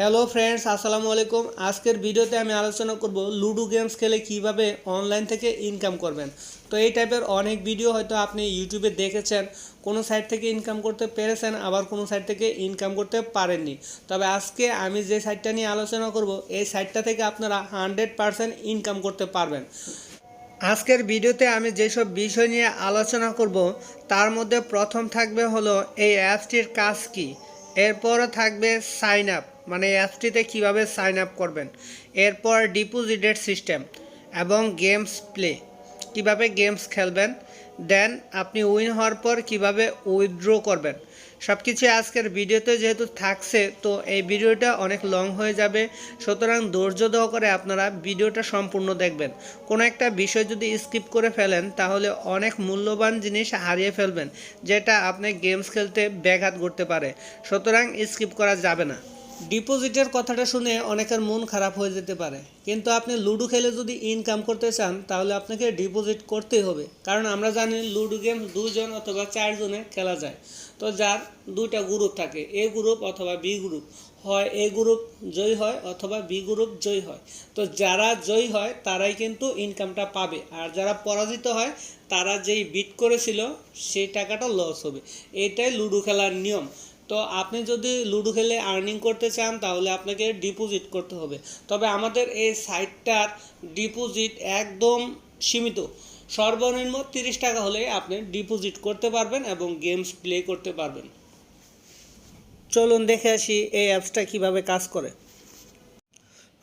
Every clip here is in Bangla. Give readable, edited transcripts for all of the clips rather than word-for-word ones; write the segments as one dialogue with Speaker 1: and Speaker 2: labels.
Speaker 1: হ্যালো ফ্রেন্ডস, আসসালামু আলাইকুম। আজকের ভিডিওতে আমি আলোচনা করব লুডো গেমস খেলে কিভাবে অনলাইন থেকে ইনকাম করবেন। তো এই টাইপের অনেক ভিডিও হয়তো আপনি ইউটিউবে দেখেছেন, কোনো সাইট থেকে ইনকাম করতে পেরেছেন, আবার কোনো সাইট থেকে ইনকাম করতে পারেননি। তবে আজকে আমি যে সাইটটা নিয়ে আলোচনা করব, এই সাইটটা থেকে আপনারা 100% ইনকাম করতে পারবেন। আজকের ভিডিওতে আমি যেসব বিষয় নিয়ে আলোচনা করব তার মধ্যে প্রথম থাকবে হলো এই অ্যাপসটির কাজ কি, এরপরও থাকবে সাইন আপ, মানে অ্যাপসটিতে কীভাবে সাইন আপ করবেন, এরপর ডিপোজিটের সিস্টেম এবং গেমস প্লে, কিভাবে গেমস খেলবেন, দেন আপনি উইন হওয়ার পর কিভাবে উইথড্র করবেন। সব কিছু আজকের ভিডিওতে যেহেতু থাকছে, তো এই ভিডিওটা অনেক লং হয়ে যাবে, সুতরাং ধৈর্য সহকারে আপনারা ভিডিওটা সম্পূর্ণ দেখবেন। কোনো একটা বিষয় যদি স্কিপ করে ফেলেন তাহলে অনেক মূল্যবান জিনিস হারিয়ে ফেলবেন, যেটা আপনি গেমস খেলতে ব্যাঘাত করতে পারে, সুতরাং স্কিপ করা যাবে না। ডিপোজিটের কথাটা শুনে অনেকের মন খারাপ হয়ে যেতে পারে, কিন্তু আপনি লুডো খেলে যদি ইনকাম করতে চান তাহলে আপনাকে ডিপোজিট করতেই হবে। কারণ আমরা জানি লুডো গেম 2 জন অথবা 4 জনে খেলা যায়। তো যার 2টা গ্রুপ থাকে, এ গ্রুপ অথবা বি গ্রুপ, হয় এ গ্রুপ জয়ী হয় অথবা বি গ্রুপ জয়ী হয়। তো যারা জয়ী হয় তারাই কিন্তু ইনকামটা পাবে, আর যারা পরাজিত হয় তারা যেই বিট করেছিল সেই টাকাটা লস হবে। এটাই লুডো খেলার নিয়ম। তো আপনি যদি লুডো খেলে আর্নিং করতে চান তাহলে আপনাকে ডিপোজিট করতে হবে। তবে আমাদের এই সাইটটার ডিপোজিট একদম সীমিত, সর্বনিম্ন 30 টাকা হলে আপনি ডিপোজিট করতে পারবেন এবং গেমস প্লে করতে পারবেন। চলুন দেখে আসি এই অ্যাপসটা কিভাবে কাজ করে।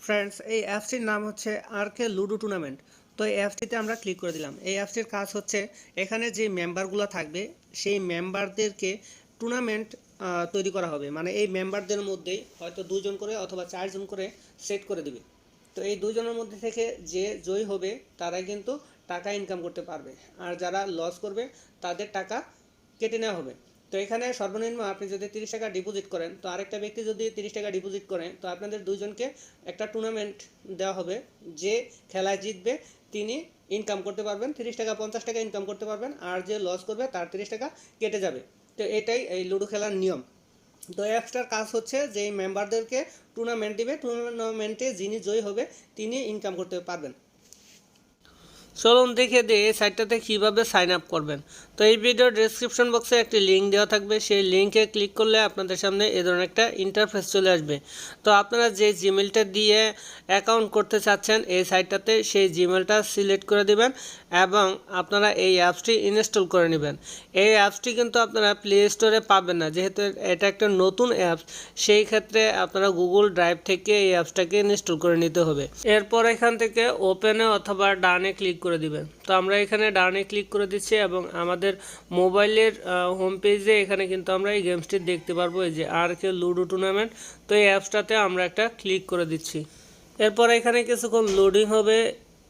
Speaker 1: ফ্রেন্ডস, এই অ্যাপসটির নাম হচ্ছে আরকে লুডো টুর্নামেন্ট। তো এই অ্যাপসটিতে আমরা ক্লিক করে দিলাম। এই অ্যাপসটির কাজ হচ্ছে, এখানে যে মেম্বারগুলো থাকবে সেই মেম্বারদেরকে টুর্নামেন্ট তৈরি করা হবে। মানে এই মেম্বারদের মধ্যেই হয়তো 2 জন করে অথবা 4 জন করে সেট করে দিবে। তো এই 2 জনের মধ্যে থেকে যে জয়ী হবে তারাই কিন্তু টাকা ইনকাম করতে পারবে, আর যারা লস করবে তাদের টাকা কেটে নেওয়া হবে। তো এখানে সর্বনিম্ন আপনি যদি 30 টাকা ডিপোজিট করেন, তো আরেকটা ব্যক্তি যদি 30 টাকা ডিপোজিট করে, তো আপনাদের দুইজনকে একটা টুর্নামেন্ট দেওয়া হবে। যে খেলায় জিতবে তিনি ইনকাম করতে পারবেন 30 টাকা, 50 টাকা ইনকাম করতে পারবেন, আর যে লস করবে তার 30 টাকা কেটে যাবে। তো এটাই এই লুডো খেলার নিয়ম। তো অ্যাপসটার কাজ হচ্ছে যে মেম্বারদেরকে টুর্নামেন্ট দিবে, টুর্নামেন্টে যিনি জয়ী হবে তিনি ইনকাম করতে পারবেন। চলুন দেখে দিই এই সাইটটাতে কীভাবে সাইন আপ করবেন। তো এই ভিডিওর ডেসক্রিপশন বক্সে একটি লিঙ্ক দেওয়া থাকবে, সেই লিঙ্কে ক্লিক করলে আপনাদের সামনে এ ধরনের একটা ইন্টারফেস চলে আসবে। তো আপনারা যে জিমেলটা দিয়ে অ্যাকাউন্ট করতে চাচ্ছেন এই সাইটটাতে, সেই জিমেলটা সিলেক্ট করে দিবেন এবং আপনারা এই অ্যাপসটি ইনস্টল করে নেবেন। এই অ্যাপসটি কিন্তু আপনারা প্লে স্টোরে পাবেন না, যেহেতু এটা একটা নতুন অ্যাপস, সেই ক্ষেত্রে আপনারা গুগল ড্রাইভ থেকে এই অ্যাপসটাকে ইনস্টল করে নিতে হবে। এরপর এখান থেকে ওপেনে অথবা ডানে ক্লিক করে দিবেন। তো আমরা এখানে ডানে ক্লিক করে দিচ্ছি এবং আমাদের মোবাইলের হোম পেজে এখানে কিন্তু আমরা এই গেমসটি দেখতে পারবো, এই যে আরকে লুডো টুর্নামেন্ট। তো এই অ্যাপসটাতে আমরা একটা ক্লিক করে দিচ্ছি। এরপর এখানে কিছুক্ষণ লোডিং হবে,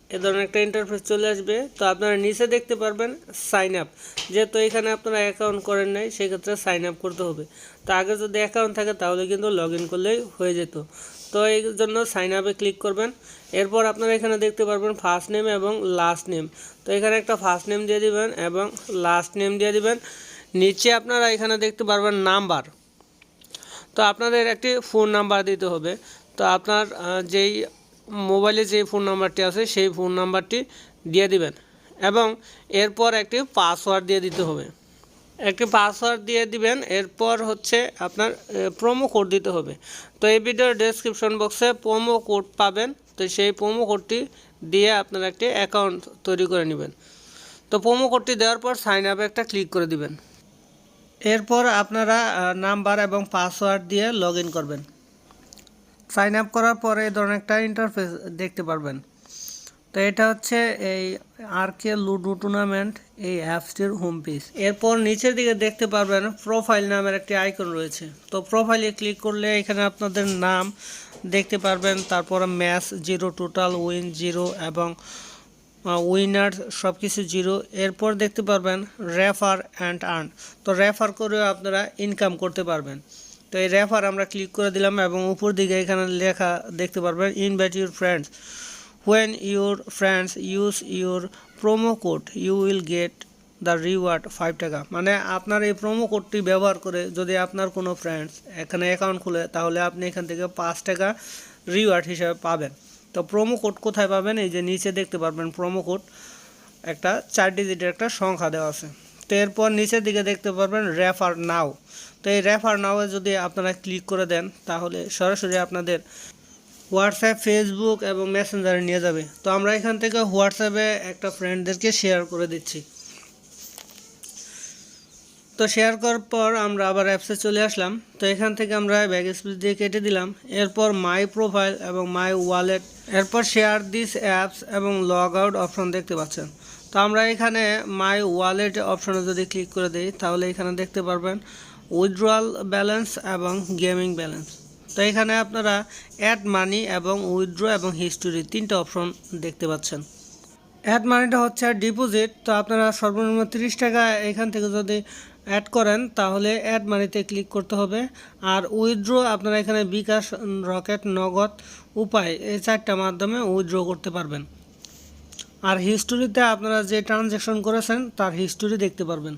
Speaker 1: এ ধরনের একটা ইন্টারফেস চলে আসবে। তো আপনারা নিচে দেখতে পারবেন সাইন আপ, যেহেতু এখানে আপনারা অ্যাকাউন্ট করেন নাই সেক্ষেত্রে সাইন আপ করতে হবে। তো আগে যদি অ্যাকাউন্ট থাকে তাহলে কিন্তু লগ ইন করলেই হয়ে যেত। তো এই জন্য সাইন আপে ক্লিক করবেন। এরপর আপনারা এখানে দেখতে পারবেন ফার্স্ট নেম এবং লাস্ট নেম। তো এখানে একটা ফার্স্ট নেম দিয়ে দিবেন এবং লাস্ট নেম দিয়ে দিবেন। নিচে আপনারা এখানে দেখতে পারবেন নাম্বার। তো আপনাদের একটি ফোন নাম্বার দিতে হবে। তো আপনার যেই মোবাইলে যে ফোন নাম্বারটি আছে সেই ফোন নাম্বারটি দিয়ে দিবেন এবং এরপর একটি পাসওয়ার্ড দিয়ে দিতে হবে। একটি পাসওয়ার্ড দিয়ে দিবেন। এরপর হচ্ছে আপনার প্রোমো কোড দিতে হবে। তো এই ভিডিওর ডেসক্রিপশন বক্সে প্রোমো কোড পাবেন। তো সেই প্রোমো কোডটি দিয়ে আপনারা একটি অ্যাকাউন্ট তৈরি করে নেবেন। তো প্রোমো কোডটি দেওয়ার পর সাইন আপে একটা ক্লিক করে দিবেন। এরপর আপনারা নাম্বার এবং পাসওয়ার্ড দিয়ে লগ ইন করবেন। সাইন আপ করার পরে এই ধরনের একটা ইন্টারফেস দেখতে পারবেন। তো এটা হচ্ছে এই আরকে লুডো টুর্নামেন্ট এই অ্যাপসটির হোম পেজ। এরপর নিচের দিকে দেখতে পারবেন প্রোফাইল নামের একটি আইকন রয়েছে। তো প্রোফাইলে ক্লিক করলে এখানে আপনাদের নাম দেখতে পারবেন, তারপর ম্যাচ 0, টোটাল উইন 0 এবং উইনার সব কিছু 0। এরপর দেখতে পারবেন রেফার অ্যান্ড আর্ন। তো রেফার করেও আপনারা ইনকাম করতে পারবেন। তো এই রেফার আমরা ক্লিক করে দিলাম এবং উপর দিকে এখানে লেখা দেখতে পারবেন invite your friends, when your friends use your promo code you will get the reward 5 টাকা। মানে আপনার এই প্রোমো কোডটি ব্যবহার করে যদি আপনার কোনো ফ্রেন্ডস এখানে অ্যাকাউন্ট খুলে, তাহলে আপনি এখান থেকে 5 টাকা রিওয়ার্ড হিসাবে পাবেন। তো প্রোমো কোড কোথায় পাবেন? এই যে নিচে দেখতে পারবেন প্রোমো কোড, একটা 4 ডিজিটের একটা সংখ্যা দেওয়া আছে। তো এরপর নিচের দিকে দেখতে পারবেন রেফার নাও। তো এই রেফার নাওয়ে যদি আপনারা ক্লিক করে দেন, তাহলে সরাসরি আপনাদের হোয়াটসঅ্যাপ, ফেসবুক এবং মেসেঞ্জারে নিয়ে যাবে। তো আমরা এখান থেকে হোয়াটসঅ্যাপে একটা ফ্রেন্ডদেরকে শেয়ার করে দিচ্ছি। তো শেয়ার করার পর আমরা আবার অ্যাপসে চলে আসলাম। তো এখান থেকে আমরা ব্যাক স্পেস দিয়ে কেটে দিলাম। এরপর মাই প্রোফাইল এবং মাই ওয়ালেট, এরপর শেয়ার দিস অ্যাপস এবং লগ আউট অপশন দেখতে পাচ্ছেন। তো আমরা এখানে মাই ওয়ালেট অপশনে যদি ক্লিক করে দিই, তাহলে এখানে দেখতে পারবেন উইথড্রয়াল ব্যালেন্স এবং গেমিং ব্যালেন্স। তো এখানে আপনারা অ্যাড মানি এবং উইথড্র এবং হিস্টোরি 3টা অপশন দেখতে পাচ্ছেন। অ্যাড মানিটা হচ্ছে ডিপোজিট। তো আপনারা সর্বনিম্ন 30 টাকা এখান থেকে যদি অ্যাড করেন, তাহলে অ্যাড মানিতে ক্লিক করতে হবে। আর উইথড্র আপনারা এখানে বিকাশ, রকেট, নগদ, উপায়, এই 4টা মাধ্যমে উইথড্র করতে পারবেন। আর হিস্টোরিতে আপনারা যে ট্রানজ্যাকশন করেছেন তার হিস্টোরি দেখতে পারবেন।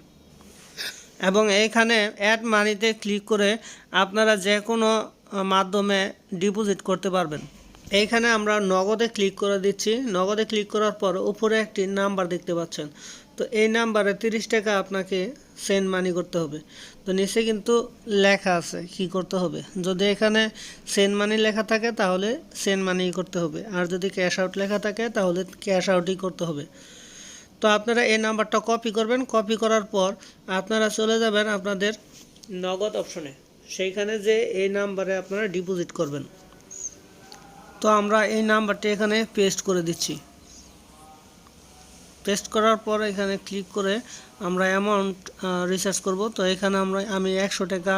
Speaker 1: এবং এইখানে অ্যাড মানিতে ক্লিক করে আপনারা যে কোনো মাধ্যমে ডিপোজিট করতে পারবেন। এইখানে আমরা নগদে ক্লিক করে দিচ্ছি। নগদে ক্লিক করার পর উপরে একটি নাম্বার দেখতে পাচ্ছেন। তো এই নাম্বারে 30 টাকা আপনাকে সেন্ড মানি করতে হবে। তো নিচে কিন্তু লেখা আছে কি করতে হবে। যদি এখানে সেন্ড মানি লেখা থাকে, তাহলে সেন্ড মানি করতে হবে। আর যদি ক্যাশ আউট লেখা থাকে, তাহলে ক্যাশ আউটই করতে হবে। তো আপনারা এই নাম্বারটা কপি করবেন। কপি করার পর আপনারা চলে যাবেন আপনাদের নগদ অপশনে, সেইখানে যে এই নাম্বারে আপনারা ডিপোজিট করবেন। তো আমরা এই নাম্বারটি এখানে পেস্ট করে দিচ্ছি। পেস্ট করার পর এখানে ক্লিক করে আমরা অ্যামাউন্ট রিসার্চ করব। তো এখানে আমি 100 টাকা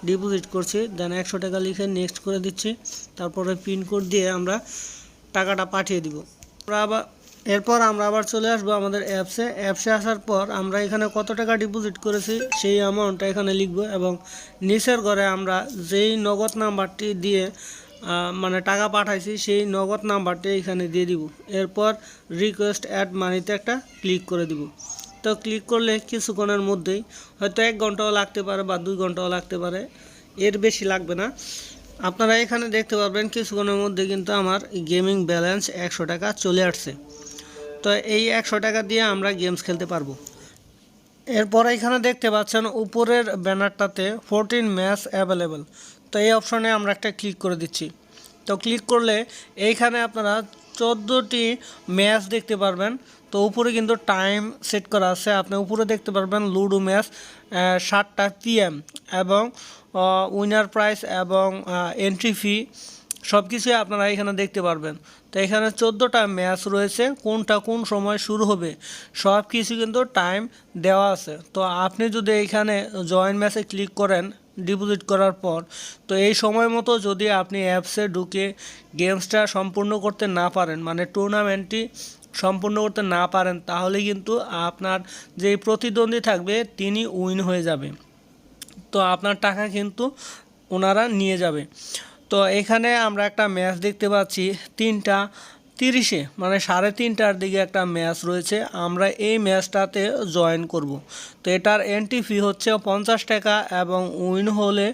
Speaker 1: ডিপোজিট করছি। দেন 100 টাকা লিখে নেক্সট করে দিচ্ছি। তারপরে পিন কোড দিয়ে আমরা টাকাটা পাঠিয়ে দিব। এরপর আমরা আবার চলে আসবো আমাদের অ্যাপসে আসার পর আমরা এখানে কত টাকা ডিপোজিট করেছি সেই অ্যামাউন্টটা এখানে লিখব এবং নিচের ঘরে আমরা যেই নগদ নাম্বারটি দিয়ে মানে টাকা পাঠাইছি সেই নগদ নাম্বারটি এখানে দিয়ে দিব। এরপর রিকোয়েস্ট অ্যাড মানিতে একটা ক্লিক করে দিব। তো ক্লিক করলে কিছুক্ষণের মধ্যেই, হয়তো 1 ঘন্টাও লাগতে পারে বা 2 ঘন্টাও লাগতে পারে, এর বেশি লাগবে না। আপনারা এখানে দেখতে পারবেন কিছুক্ষণের মধ্যে কিন্তু আমার গেমিং ব্যালেন্স 100 টাকা চলে আসছে। তো এই 100 টাকা দিয়ে আমরা গেমস খেলতে পারবো। এরপর এখানে দেখতে পাচ্ছেন উপরের ব্যানারটাতে 14 ম্যাচ অ্যাভেলেবল। তো এই অপশনে আমরা একটা ক্লিক করে দিচ্ছি। তো ক্লিক করলে এইখানে আপনারা 14টি ম্যাচ দেখতে পারবেন। তো উপরে কিন্তু টাইম সেট করা আছে। আপনি উপরে দেখতে পারবেন লুডো ম্যাচ 7টা PM এবং উইনার প্রাইস এবং এন্ট্রি ফি সব কিছুই আপনারা এখানে দেখতে পারবেন। তো এখানে 14টা ম্যাচ রয়েছে, কোনটা কোন সময় শুরু হবে সব কিছু কিন্তু টাইম দেওয়া আছে। তো আপনি যদি এখানে জয়েন ম্যাচে ক্লিক করেন ডিপোজিট করার পর, তো এই সময় মতো যদি আপনি অ্যাপসে ঢুকে গেমসটা সম্পূর্ণ করতে না পারেন, মানে টুর্নামেন্টটি সম্পূর্ণ করতে না পারেন, তাহলে কিন্তু আপনার যে প্রতিদ্বন্দ্বী থাকবে তিনি উইন হয়ে যাবে। তো আপনার টাকা কিন্তু ওনারা নিয়ে যাবে। তো এখানে আমরা একটা ম্যাচ দেখতে পাচ্ছি 3:30 মানে 3:30টার দিকে একটা ম্যাচ রয়েছে। আমরা এই ম্যাচটাতে জয়েন করব। তো এটার এন্ট্রি ফি হচ্ছে 50 টাকা এবং উইন হলে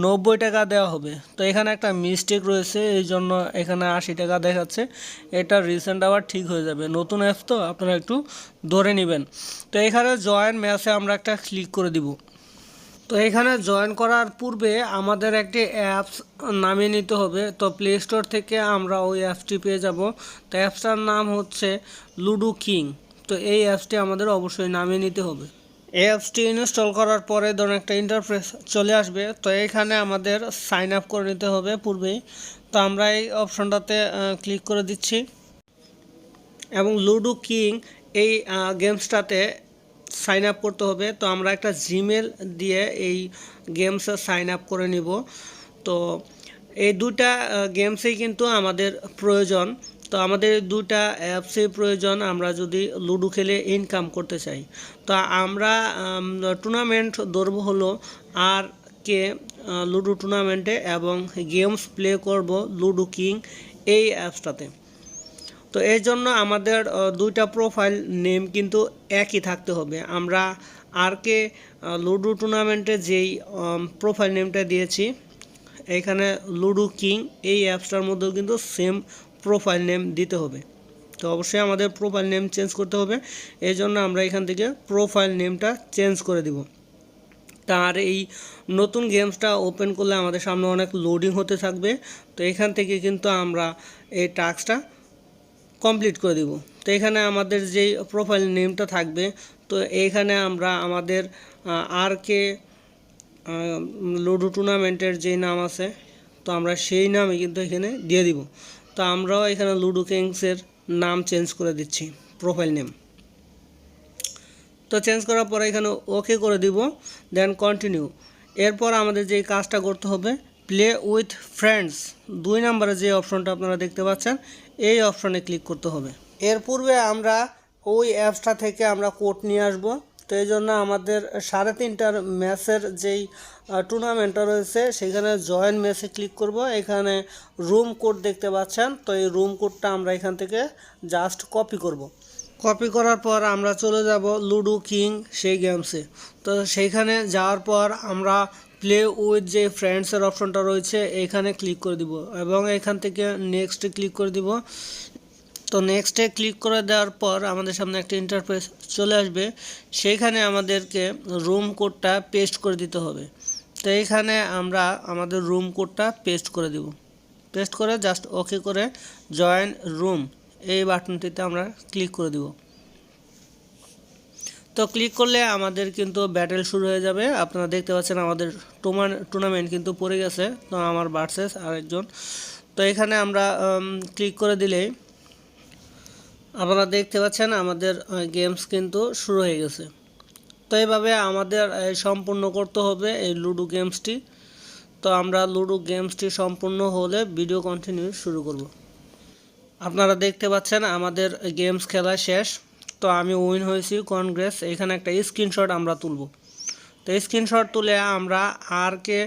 Speaker 1: 90 টাকা দেওয়া হবে। তো এখানে একটা মিস্টেক রয়েছে, এই জন্য এখানে 80 টাকা দেখাচ্ছে। এটা রিসেন্ট আবার ঠিক হয়ে যাবে, নতুন অ্যাপ তো আপনারা একটু ধরে নেবেন। তো এখানে জয়েন ম্যাচে আমরা একটা ক্লিক করে দিব। তো এখানে জয়েন করার পূর্বে আমাদের একটি অ্যাপস নামিয়ে নিতে হবে। তো প্লে স্টোর থেকে আমরা ওই অ্যাপসটি পেয়ে যাব। তো অ্যাপসটার নাম হচ্ছে লুডো কিং। তো এই অ্যাপসটি আমাদের অবশ্যই নামিয়ে নিতে হবে। এই অ্যাপসটি ইনস্টল করার পরে ধরুন একটা ইন্টারফেস চলে আসবে। তো এখানে আমাদের সাইন আপ করে নিতে হবে পূর্বেই। তো আমরা এই অপশনটাতে ক্লিক করে দিচ্ছি এবং লুডো কিং এই গেমসটাতে সাইন আপ করতে হবে। তো আমরা একটা জিমেল দিয়ে এই গেমসে সাইন আপ করে নিব। তো এই দুটা গেমসেই কিন্তু আমাদের প্রয়োজন। তো আমাদের দুটা অ্যাপসেই প্রয়োজন আমরা যদি লুডো খেলে ইনকাম করতে চাই। তো আমরা টুর্নামেন্ট ধরব হলো আর কে লুডো টুর্নামেন্টে এবং গেমস প্লে করব লুডো কিং এই অ্যাপসটাতে। তো এই জন্য আমাদের দুইটা প্রোফাইল নেম কিন্তু একই থাকতে হবে। আমরা আরকে লুডো টুর্নামেন্টে যেই প্রোফাইল নেমটা দিয়েছি এখানে লুডো কিং এই অ্যাপসটার মধ্যেও কিন্তু সেম প্রোফাইল নেম দিতে হবে। তো অবশ্যই আমাদের প্রোফাইল নেম চেঞ্জ করতে হবে, এই জন্য আমরা এখান থেকে প্রোফাইল নেমটা চেঞ্জ করে দিব। তার এই নতুন গেমসটা ওপেন করলে আমাদের সামনে অনেক লোডিং হতে থাকবে। তো এখান থেকে কিন্তু আমরা এই টাস্কটা কমপ্লিট করে দিব। তো এখানে আমাদের যেই প্রোফাইল নেমটা থাকবে, তো এইখানে আমরা আমাদের আরকে লুডো টুর্নামেন্টের যেই নাম আছে তো আমরা সেই নামই কিন্তু এখানে দিয়ে দিব। তো আমরাও এখানে লুডো কিংসের নাম চেঞ্জ করে দিচ্ছি প্রোফাইল নেম। তো চেঞ্জ করার পরে এখানে ওকে করে দিব, দেন কন্টিনিউ। এরপর আমাদের যে কাজটা করতে হবে, প্লে উইথ ফ্রেন্ডস 2 নম্বরে যে অপশনটা আপনারা দেখতে পাচ্ছেন এই অপশনে ক্লিক করতে হবে। এর পূর্বে আমরা ওই অ্যাপসটা থেকে আমরা কোড নিয়ে আসব। তো এই জন্য আমাদের 3:30টার ম্যাচের যেই টুর্নামেন্টটা রয়েছে সেখানে জয়েন ম্যাচে ক্লিক করব। এখানে রুম কোড দেখতে পাচ্ছেন, তো এই রুম কোডটা আমরা এখান থেকে জাস্ট কপি করব। কপি করার পর আমরা চলে যাব লুডো কিং সেই গেমসে। তো সেইখানে যাওয়ার পর আমরা প্লে উইথ যে ফ্রেন্ডসের অপশনটা রয়েছে এখানে ক্লিক করে দিব এবং এখান থেকে নেক্সটে ক্লিক করে দিব। তো নেক্সটে ক্লিক করে দেওয়ার পর আমাদের সামনে একটা ইন্টারফেস চলে আসবে, সেইখানে আমাদেরকে রুম কোডটা পেস্ট করে দিতে হবে। তো এইখানে আমরা আমাদের রুম কোডটা পেস্ট করে দিব। পেস্ট করে জাস্ট ওকে করে জয়েন রুম এই বাটনটিতে আমরা ক্লিক করে দিব। তো ক্লিক করলে আমাদের কিন্তু ব্যাটেল শুরু হয়ে যাবে। আপনারা দেখতে পাচ্ছেন আমাদের টুর্নামেন্ট কিন্তু পড়ে গেছে, তো আমার ভার্সেস আরেকজন। তো এখানে আমরা ক্লিক করে দিলেই আপনারা দেখতে পাচ্ছেন আমাদের গেমস কিন্তু শুরু হয়ে গেছে। তো এইভাবে আমাদের সম্পূর্ণ করতে হবে এই লুডো গেমসটি। তো আমরা লুডো গেমসটি সম্পূর্ণ হলে ভিডিও কন্টিনিউ শুরু করব। আপনারা দেখতে পাচ্ছেন আমাদের গেমস খেলা শেষ। তো আমি উইন হয়েছি, কনগ্রেস। এখানে একটা স্ক্রিনশট আমরা তুলব। তো স্ক্রিনশট তুলে আমরা আরকে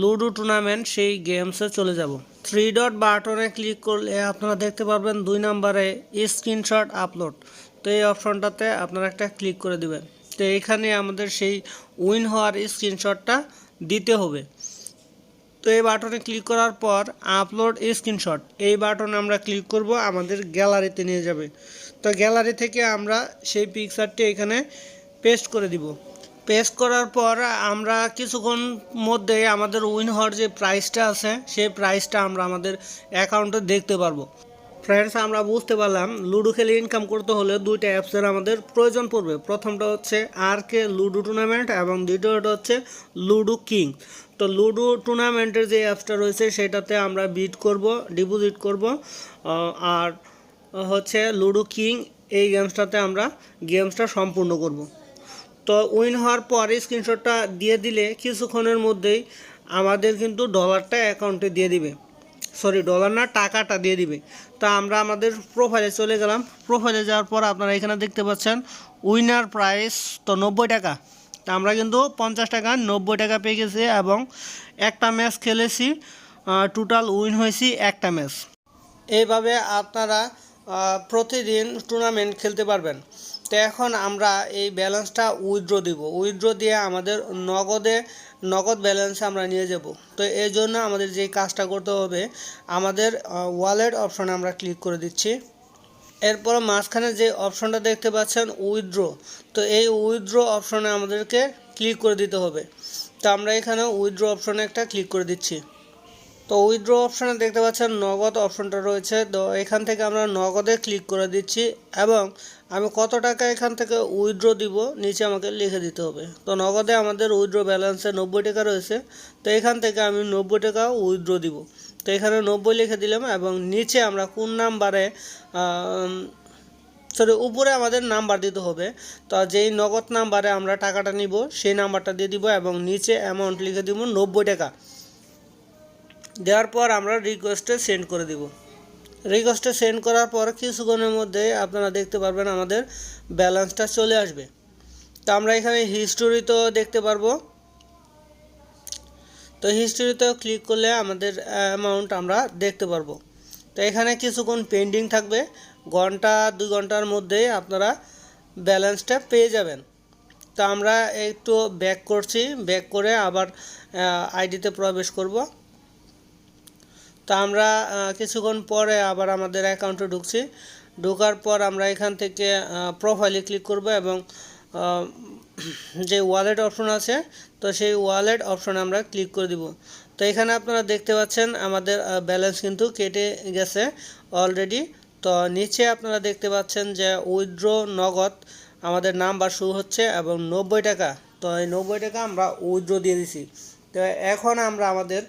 Speaker 1: লুডো টুর্নামেন্ট সেই গেমসে চলে যাব। 3 ডট বাটনে ক্লিক করলে আপনারা দেখতে পারবেন 2 নম্বরে স্ক্রিনশট আপলোড। তো এই অপশনটাতে আপনারা একটা ক্লিক করে দিবেন। তো এইখানে আমাদের সেই উইন হওয়ার স্ক্রিনশটটা দিতে হবে। তো এই বাটনে ক্লিক করার পর আপলোড স্ক্রিনশট এই বাটনে আমরা ক্লিক করব, আমাদের গ্যালারিতে নিয়ে যাবে। তো গ্যালারি থেকে আমরা সেই পিকচারটি এখানে পেস্ট করে দিব। পেস্ট করার পর আমরা কিছুক্ষণ মধ্যে আমাদের উইন হওয়ার যে প্রাইসটা আছে সেই প্রাইসটা আমরা আমাদের অ্যাকাউন্টে দেখতে পারবো। ফ্রেন্ডস, আমরা বুঝতে পারলাম লুডো খেলে ইনকাম করতে হলে দুইটা অ্যাপসের আমাদের প্রয়োজন পড়বে। প্রথমটা হচ্ছে আরকে লুডো টুর্নামেন্ট এবং দ্বিতীয়টা হচ্ছে লুডো কিং। তো লুডো টুর্নামেন্টের যে অ্যাপসটা রয়েছে সেটাতে আমরা বিট করব, ডিপোজিট করব, আর হচ্ছে লুডো কিং এই গেমসটাতে আমরা গেমসটা সম্পূর্ণ করব। তো উইন হওয়ার পরে স্ক্রিনশটটা দিয়ে দিলে কিছুক্ষণের মধ্যেই আমাদের কিন্তু ডলারটা অ্যাকাউন্টে দিয়ে দিবে, সরি ডলার না, টাকাটা দিয়ে দিবে। তো আমরা আমাদের প্রোফাইলে চলে গেলাম। প্রোফাইলে যাওয়ার পর আপনারা এখানে দেখতে পাচ্ছেন উইনার প্রাইস তো 90 টাকা। তো আমরা কিন্তু 50 টাকা 90 টাকা পেয়ে গেছি এবং একটা ম্যাচ খেলেছি, টোটাল উইন হয়েছি একটা ম্যাচ। এইভাবে আপনারা প্রতিদিন টুর্নামেন্ট খেলতে পারবেন। তো এখন আমরা এই ব্যালেন্সটা উইথড্র দিব। উইথড্র দিয়ে আমাদের নগদ ব্যালেন্সে আমরা নিয়ে যাব। তো এই জন্য আমাদের যে কাজটা করতে হবে, আমাদের ওয়ালেট অপশনে আমরা ক্লিক করে দিচ্ছি। এরপর মাঝখানে যে অপশনটা দেখতে পাচ্ছেন উইথড্র, তো এই উইথড্র অপশনে আমাদেরকে ক্লিক করে দিতে হবে। তো আমরা এখানে উইথড্র অপশনে একটা ক্লিক করে দিচ্ছি। তো উইথড্র অপশানে দেখতে পাচ্ছেন নগদ অপশনটা রয়েছে। তো এখান থেকে আমরা নগদে ক্লিক করে দিচ্ছি এবং আমি কত টাকা এখান থেকে উইথড্র দিব নিচে আমাকে লিখে দিতে হবে। তো নগদে আমাদের উইথড্র ব্যালেন্সে 90 টাকা রয়েছে। তো এখান থেকে আমি 90 টাকা উইথড্র দিব। তো এখানে 90 লিখে দিলাম এবং নিচে আমরা কোন নাম্বারে উপরে আমাদের নাম্বার দিতে হবে। তো যেই নগদ নাম্বারে আমরা টাকাটা নিব সেই নাম্বারটা দিয়ে দিব এবং নিচে অ্যামাউন্ট লিখে দিব 90 টাকা। দেওয়ার পর আমরা রিকোয়েস্টে সেন্ড করে দিব। রিকোয়েস্টে সেন্ড করার পর কিছুক্ষণের মধ্যে আপনারা দেখতে পারবেন আমাদের ব্যালেন্সটা চলে আসবে। তো আমরা এখানে হিস্টোরিতেও দেখতে পারবো। তো হিস্টোরিতেও ক্লিক করলে আমাদের অ্যামাউন্ট আমরা দেখতে পারবো। তো এখানে কিছুক্ষণ পেন্ডিং থাকবে, ঘন্টা 2 ঘন্টার মধ্যেই আপনারা ব্যালেন্সটা পেয়ে যাবেন। তো আমরা একটু ব্যাক করছি, ব্যাক করে আবার আইডিতে প্রবেশ করব। তো আমরা কিছুক্ষণ পরে আবার আমাদের অ্যাকাউন্টে ঢুকছি। ঢোকার পর আমরা এখান থেকে প্রোফাইলে ক্লিক করব এবং যে ওয়ালেট অপশন আছে, তো সেই ওয়ালেট অপশনে আমরা ক্লিক করে দিব। তো এখানে আপনারা দেখতে পাচ্ছেন আমাদের ব্যালেন্স কিন্তু কেটে গেছে অলরেডি। তো নিচে আপনারা দেখতে পাচ্ছেন যে উইথড্র নগদ আমাদের নাম্বার শুরু হচ্ছে এবং 90 টাকা। তো এই 90 টাকা আমরা উইথড্র দিয়ে দিছি। তো এখন আমরা আমাদের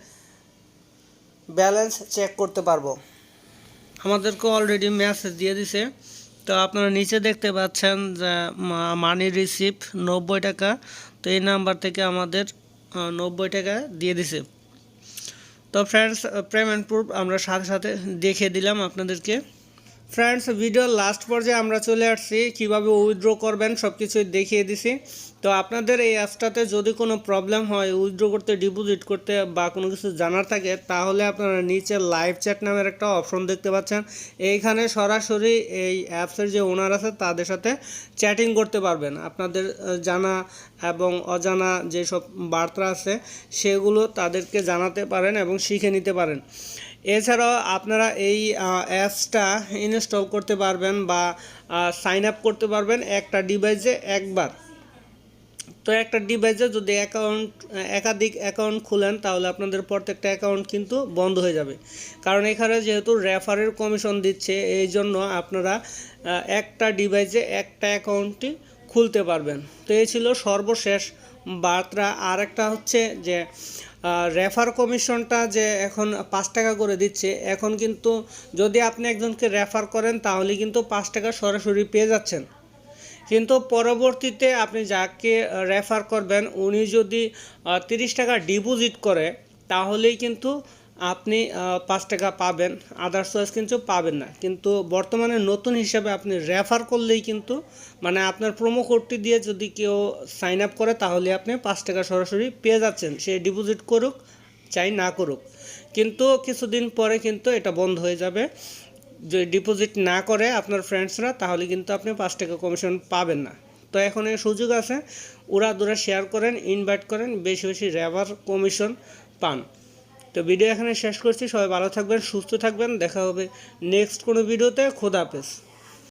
Speaker 1: ব্যালেন্স চেক করতে পারবো। আমাদেরকে অলরেডি মেসেজ দিয়ে দিছে। তো আপনারা নিচে দেখতে পাচ্ছেন যে মানি রিসিভ 90 টাকা। তো এই নাম্বার থেকে আমাদের 90 টাকা দিয়ে দিছে। তো ফ্রেন্ডস, পেমেন্ট প্রুফ আমরা সাথে সাথে দেখিয়ে দিলাম আপনাদেরকে। ফ্রেন্ডস, ভিডিওর লাস্ট পর্যায়ে আমরা চলে আসছি, কীভাবে উইথড্র করবেন সব কিছুই দেখিয়ে দিছি। তো আপনাদের এই অ্যাপসটাতে যদি কোনো প্রবলেম হয় উইথড্র করতে, ডিপোজিট করতে বা কোনো কিছু জানার থাকে, তাহলে আপনারা নিচে লাইভ চ্যাট নামের একটা অপশন দেখতে পাচ্ছেন। এইখানে সরাসরি এই অ্যাপসের যে ওনার আছে তাদের সাথে চ্যাটিং করতে পারবেন। আপনাদের জানা এবং অজানা যেসব বার্তা আছে সেগুলো তাদেরকে জানাতে পারেন এবং শিখে নিতে পারেন। এছাড়াও আপনারা এই অ্যাপসটা ইনস্টল করতে পারবেন বা সাইন আপ করতে পারবেন একটা ডিভাইসে একবার। তো একটা ডিভাইসে যদি একাধিক অ্যাকাউন্ট খুলেন তাহলে আপনাদের প্রত্যেকটা অ্যাকাউন্ট কিন্তু বন্ধ হয়ে যাবে। কারণ এখানে যেহেতু রেফারের কমিশন দিচ্ছে, এই জন্য আপনারা একটা ডিভাইসে একটা অ্যাকাউন্টই খুলতে পারবেন। তো এই ছিল সর্বশেষ বার্তা। আর একটা হচ্ছে যে রেফার কমিশনটা যে এখন 5 টাকা করে দিচ্ছে, এখন কিন্তু যদি আপনি একজনকে রেফার করেন তাহলে কিন্তু 5 টাকা সরাসরি পেয়ে যাচ্ছেন। কিন্তু পরবর্তীতে আপনি যাকে রেফার করবেন উনি যদি 30 টাকা ডিপোজিট করে তাহলেই কিন্তু আপনি 5 টাকা পাবেন, আদার্সওয়াইজ কিন্তু পাবেন না। কিন্তু বর্তমানে নতুন হিসাবে আপনি রেফার করলেই কিন্তু মানে আপনার প্রোমো কোডটি দিয়ে যদি কেউ সাইন আপ করে তাহলে আপনি 5 টাকা সরাসরি পেয়ে যাচ্ছেন, সে ডিপোজিট করুক চাই না করুক। কিন্তু কিছুদিন পরে কিন্তু এটা বন্ধ হয়ে যাবে। যদি ডিপোজিট না করে আপনার ফ্রেন্ডসরা তাহলে কিন্তু আপনি 5 টাকা কমিশন পাবেন না। তো এখন এই সুযোগ আছে, উড়াদুরা শেয়ার করেন, ইনভাইট করেন, বেশি বেশি রেফার কমিশন পান। তো ভিডিও এখানে শেষ করছি। সবাই ভালো থাকবেন, সুস্থ থাকবেন। দেখা হবে নেক্সট কোনো ভিডিওতে। খোদা হাফেজ।